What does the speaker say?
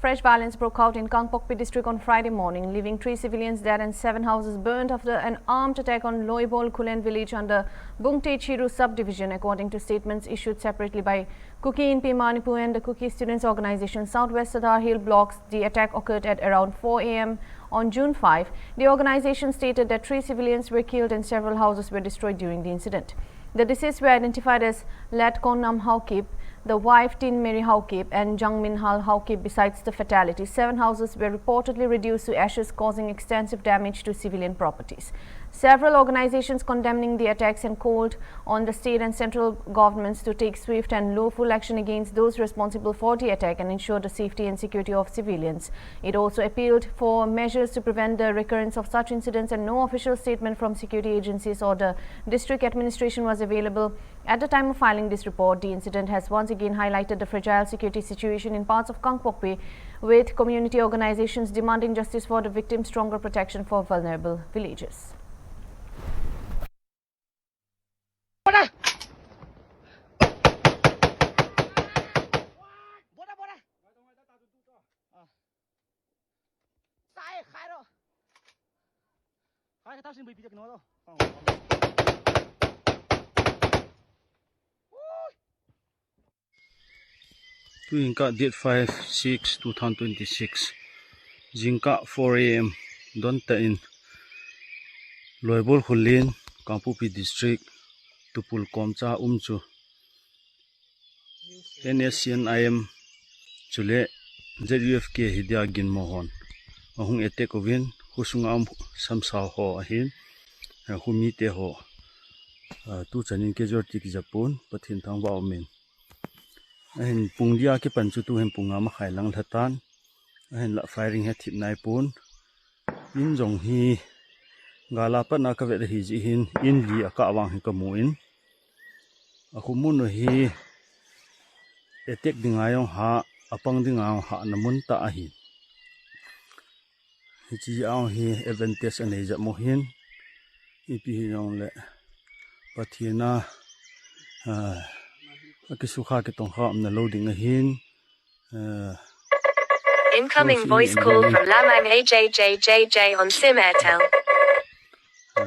fresh violence broke out in Kangpokpi district on Friday morning, leaving 3 civilians dead and 7 houses burned after an armed attack on Loibol Kulen village under Bungte Chiru subdivision, according to statements issued separately by Kuki in Manipur and the Kuki Students Organization Southwest Sadar Hill blocks. The attack occurred at around 4 a.m. on June 5. The organization stated that 3 civilians were killed and several houses were destroyed during the incident. The deceased were identified as Lat Konam Haukip, the wife Tin Mary Haukip and Jang Min Hal Haukip. Besides the fatality, 7 houses were reportedly reduced to ashes, causing extensive damage to civilian properties. Several organizations condemning the attacks and called on the state and central governments to take swift and lawful action against those responsible for the attack and ensure the safety and security of civilians. It also appealed for measures to prevent the recurrence of such incidents, and no official statement from security agencies or the district administration was available. At the time of filing this report, the incident has once again highlighted the fragile security situation in parts of Kangpokpi, with community organizations demanding justice for the victims, stronger protection for vulnerable villages. Tuingka date 5/6/2026 Jingka 4 a.m. Donta in Loibol Khulin Kangpokpi district Tupul Komcha Umchu NSCNIM Chule ZUFK Hidia Gin Mohon Ahung Ete Kovin Husungam Samsao Ho Ahin Humite Ho Tu Chanin Kejorti Ki Japon Pathin Thang Ba Omin Ahin Pungdia Ki Panchu Tu Hem Pungama Khailang Thatan Ahin La Firing He Thip Nai Pun In Jong Hi Galapat na ka ve hi ji hin in li aka awang hi kamuin akumun hi etek dingayong ha apang dingayong ha namun ta ahi hi aw hi advantage ane ja mohin ipi yong le pathina akisukha ke tong ha amna loading ahin incoming voice call from Lamang AJJJJ on SIM Airtel. Hi,